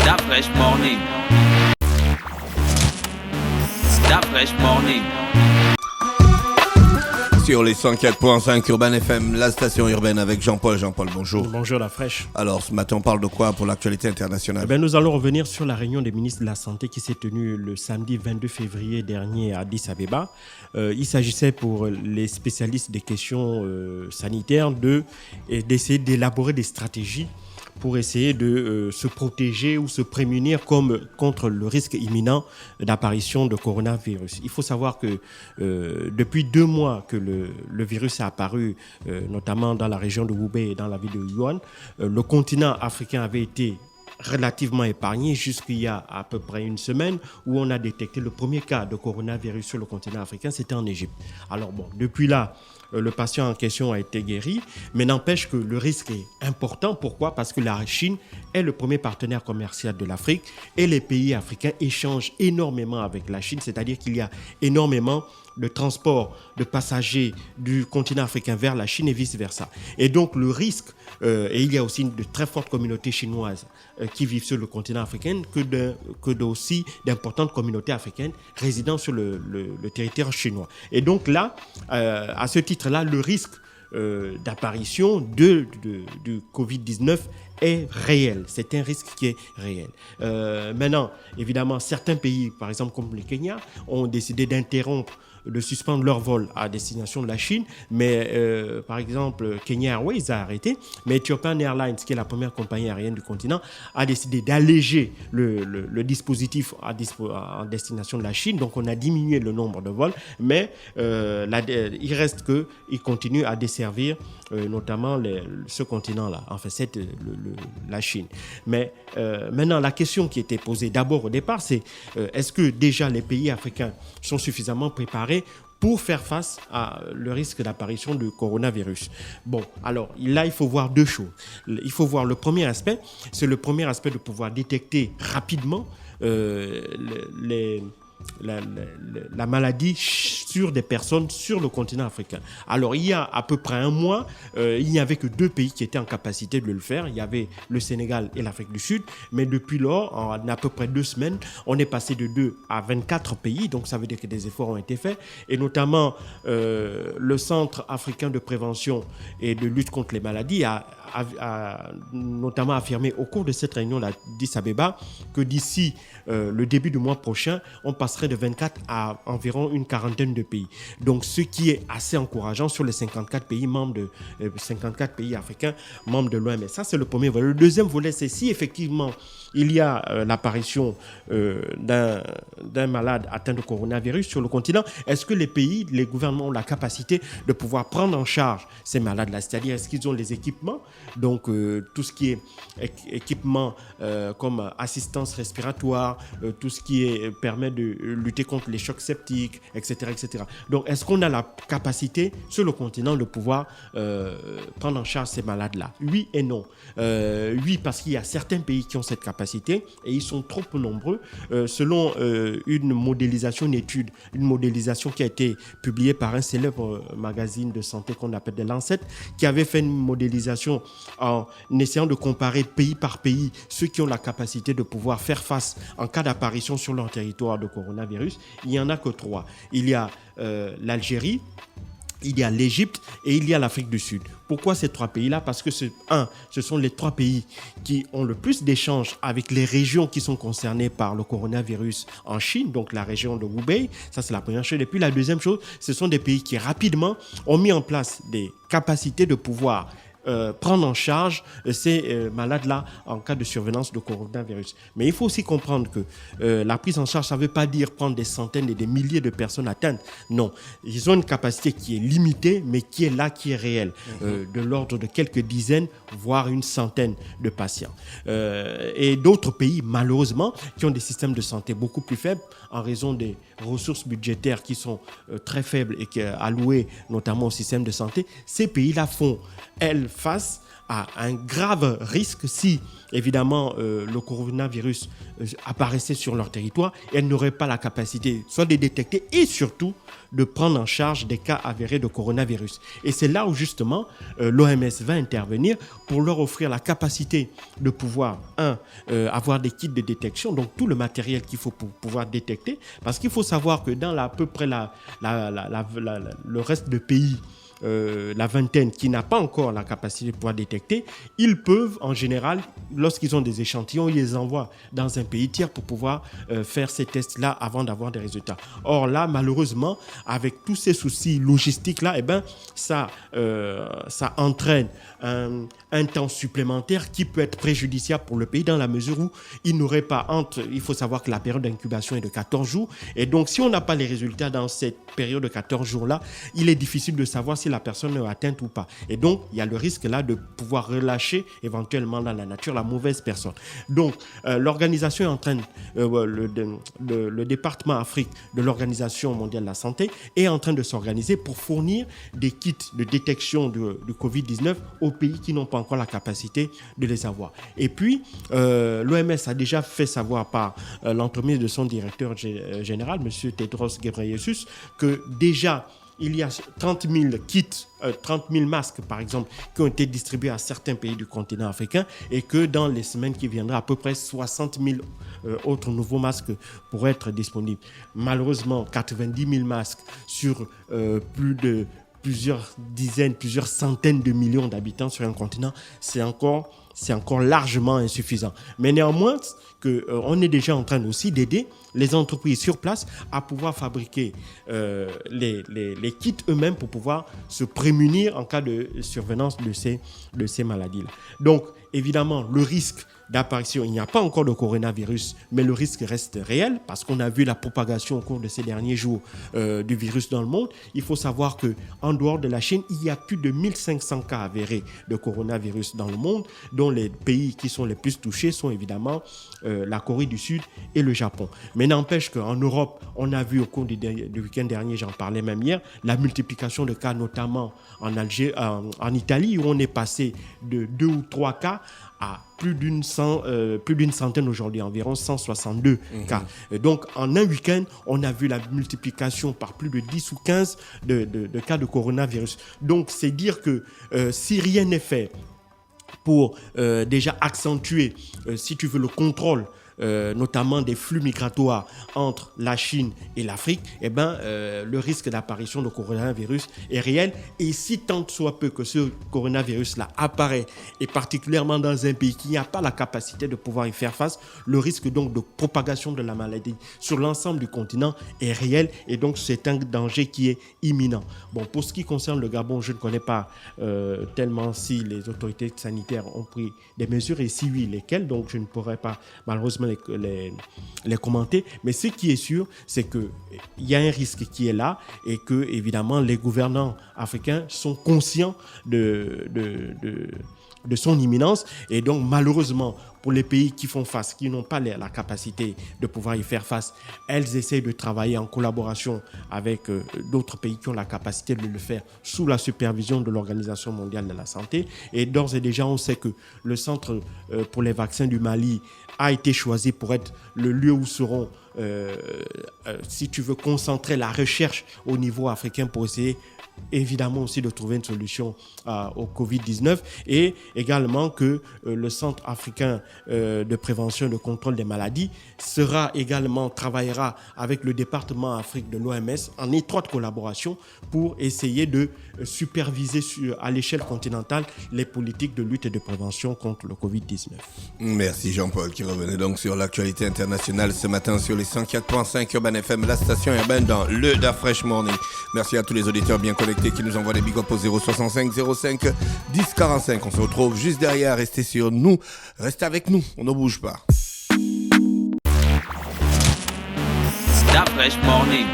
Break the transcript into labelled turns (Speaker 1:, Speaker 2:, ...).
Speaker 1: That fresh morning. That fresh morning.
Speaker 2: Sur les 104.5 Urban FM, la station urbaine avec Jean-Paul. Jean-Paul, bonjour.
Speaker 3: Bonjour la fraîche.
Speaker 2: Alors, ce matin, on parle de quoi pour l'actualité internationale?
Speaker 3: Nous allons revenir sur la réunion des ministres de la Santé qui s'est tenue le samedi 22 février dernier à Addis Abeba. Il s'agissait pour les spécialistes des questions sanitaires d'essayer d'élaborer des stratégies pour essayer de se protéger ou se prémunir contre le risque imminent d'apparition de coronavirus. Il faut savoir que depuis 2 mois que le virus est apparu, notamment dans la région de Hubei et dans la ville de Wuhan, le continent africain avait été relativement épargné jusqu'il y a à peu près une semaine où on a détecté le premier cas de coronavirus sur le continent africain, c'était en Égypte. Alors bon, depuis là, le patient en question a été guéri, mais n'empêche que le risque est important. Pourquoi ? Parce que la Chine est le premier partenaire commercial de l'Afrique et les pays africains échangent énormément avec la Chine, c'est-à-dire qu'il y a énormément de transport de passagers du continent africain vers la Chine et vice-versa. Et donc le risque, et il y a aussi de très fortes communautés chinoises qui vivent sur le continent africain, que aussi d'importantes communautés africaines résidant sur le territoire chinois. Et donc là, à ce titre-là, le risque d'apparition du Covid-19 est réel. C'est un risque qui est réel. Maintenant, évidemment, certains pays, par exemple comme le Kenya, ont décidé de suspendre leur vol à destination de la Chine, mais par exemple, Kenya Airways a arrêté, mais Ethiopian Airlines, qui est la première compagnie aérienne du continent, a décidé d'alléger le dispositif en destination de la Chine, donc on a diminué le nombre de vols, mais il reste qu'ils continuent à desservir notamment ce continent-là, enfin la Chine. Mais maintenant, la question qui était posée d'abord au départ, c'est est-ce que déjà les pays africains sont suffisamment préparés pour faire face à le risque d'apparition du coronavirus. Bon, alors là, il faut voir 2 choses. Il faut voir le premier aspect, c'est le premier aspect de pouvoir détecter rapidement la maladie sur des personnes sur le continent africain. Alors, il y a à peu près 1 mois, il n'y avait que 2 pays qui étaient en capacité de le faire. Il y avait le Sénégal et l'Afrique du Sud. Mais depuis lors, en à peu près 2 semaines, on est passé de 2 à 24 pays. Donc, ça veut dire que des efforts ont été faits. Et notamment, le Centre africain de prévention et de lutte contre les maladies a notamment affirmé au cours de cette réunion d'Addis Abeba que d'ici le début du mois prochain, on passerait de 24 à environ une quarantaine de pays. Donc, ce qui est assez encourageant sur les 54 pays africains membres de l'OMS. Ça, c'est le premier volet. Le deuxième volet, c'est si effectivement il y a l'apparition d'un malade atteint de coronavirus sur le continent, est-ce que les gouvernements ont la capacité de pouvoir prendre en charge ces malades-là? C'est-à-dire, est-ce qu'ils ont les équipements? Donc, tout ce qui est équipement comme assistance respiratoire, tout ce qui permet de lutter contre les chocs septiques, etc., etc. Donc, est-ce qu'on a la capacité sur le continent de pouvoir prendre en charge ces malades-là? Oui et non. Oui, parce qu'il y a certains pays qui ont cette capacité et ils sont trop peu nombreux. Selon une étude qui a été publiée par un célèbre magazine de santé qu'on appelle The Lancet, qui avait fait une modélisation en essayant de comparer pays par pays ceux qui ont la capacité de pouvoir faire face en cas d'apparition sur leur territoire de coronavirus. Il n'y en a que 3. Il y a l'Algérie, il y a l'Égypte et il y a l'Afrique du Sud. Pourquoi ces 3 pays-là? Parce que ce sont les 3 pays qui ont le plus d'échanges avec les régions qui sont concernées par le coronavirus en Chine, donc la région de Hubei. Ça, c'est la première chose. Et puis la deuxième chose, ce sont des pays qui rapidement ont mis en place des capacités de pouvoir prendre en charge ces malades-là en cas de survenance de coronavirus. Mais il faut aussi comprendre que la prise en charge, ça ne veut pas dire prendre des centaines et des milliers de personnes atteintes. Non, ils ont une capacité qui est limitée, mais qui est là, qui est réelle, de l'ordre de quelques dizaines, voire une centaine de patients. Et d'autres pays, malheureusement, qui ont des systèmes de santé beaucoup plus faibles en raison des ressources budgétaires qui sont très faibles et qui sont allouées notamment au système de santé, ces pays-là font, elles, face à un grave risque si, évidemment, le coronavirus apparaissait sur leur territoire. Elles n'auraient pas la capacité soit de détecter et surtout de prendre en charge des cas avérés de coronavirus. Et c'est là où justement l'OMS va intervenir pour leur offrir la capacité de pouvoir, avoir des kits de détection, donc tout le matériel qu'il faut pour pouvoir détecter, parce qu'il faut savoir que dans à peu près le reste de pays, la vingtaine qui n'a pas encore la capacité de pouvoir détecter, ils peuvent en général, lorsqu'ils ont des échantillons, ils les envoient dans un pays tiers pour pouvoir faire ces tests-là avant d'avoir des résultats. Or là, malheureusement, avec tous ces soucis logistiques-là, ça entraîne un temps supplémentaire qui peut être préjudiciable pour le pays dans la mesure où il n'aurait pas il faut savoir que la période d'incubation est de 14 jours et donc si on n'a pas les résultats dans cette période de 14 jours-là, il est difficile de savoir si la personne est atteinte ou pas. Et donc, il y a le risque là de pouvoir relâcher éventuellement dans la nature la mauvaise personne. Donc, l'organisation est en train, le département Afrique de l'Organisation mondiale de la santé est en train de s'organiser pour fournir des kits de détection de Covid-19 aux pays qui n'ont pas encore la capacité de les avoir. Et puis, l'OMS a déjà fait savoir par l'entremise de son directeur général, M. Tedros Ghebreyesus, que déjà, il y a 30 000 kits, 30 000 masques, par exemple, qui ont été distribués à certains pays du continent africain et que dans les semaines qui viendraient, à peu près 60 000 autres nouveaux masques pourraient être disponibles. Malheureusement, 90 000 masques sur plusieurs dizaines, plusieurs centaines de millions d'habitants sur un continent, c'est encore largement insuffisant. Mais néanmoins, on est déjà en train aussi d'aider les entreprises sur place à pouvoir fabriquer les kits eux-mêmes pour pouvoir se prémunir en cas de survenance de ces maladies-là. Donc, évidemment, le risque d'apparition, il n'y a pas encore de coronavirus, mais le risque reste réel parce qu'on a vu la propagation au cours de ces derniers jours du virus dans le monde. Il faut savoir qu'en dehors de la Chine, il y a plus de 1500 cas avérés de coronavirus dans le monde, dont les pays qui sont les plus touchés sont évidemment la Corée du Sud et le Japon. Mais n'empêche qu'en Europe, on a vu au cours du week-end dernier, j'en parlais même hier, la multiplication de cas, notamment en Italie, où on est passé de 2 ou 3 cas à plus d'une centaine aujourd'hui, environ 162 cas. Et donc, en un week-end, on a vu la multiplication par plus de 10 ou 15 de cas de coronavirus. Donc, c'est dire que si rien n'est fait pour déjà accentuer, si tu veux, le contrôle notamment des flux migratoires entre la Chine et l'Afrique, le risque d'apparition de coronavirus est réel. Et si tant soit peu que ce coronavirus-là apparaît, et particulièrement dans un pays qui n'a pas la capacité de pouvoir y faire face, le risque donc de propagation de la maladie sur l'ensemble du continent est réel. Et donc, c'est un danger qui est imminent. Bon, pour ce qui concerne le Gabon, je ne connais pas tellement si les autorités sanitaires ont pris des mesures et si oui, lesquelles. Donc, je ne pourrais pas malheureusement les commenter, mais ce qui est sûr, c'est qu'il y a un risque qui est là et que, évidemment, les gouvernants africains sont conscients de son imminence et donc, malheureusement, pour les pays qui font face, qui n'ont pas la capacité de pouvoir y faire face, elles essaient de travailler en collaboration avec d'autres pays qui ont la capacité de le faire sous la supervision de l'Organisation mondiale de la santé. Et d'ores et déjà, on sait que le centre pour les vaccins du Mali a été choisi pour être le lieu où seront, si tu veux, concentrer la recherche au niveau africain pour essayer évidemment aussi de trouver une solution au Covid-19 et également que le Centre africain de prévention et de contrôle des maladies travaillera avec le département Afrique de l'OMS en étroite collaboration pour essayer de superviser à l'échelle continentale les politiques de lutte et de prévention contre le Covid-19.
Speaker 2: Merci Jean-Paul qui revenait donc sur l'actualité internationale ce matin sur les 104.5 Urban FM, la station urbaine dans le Da Fresh Morning. Merci à tous les auditeurs bien connectés qui nous envoient des big up au 065 05 10 45. On se retrouve juste derrière. Restez sur nous. Restez avec nous. On ne bouge pas.
Speaker 1: Da Fresh Morning.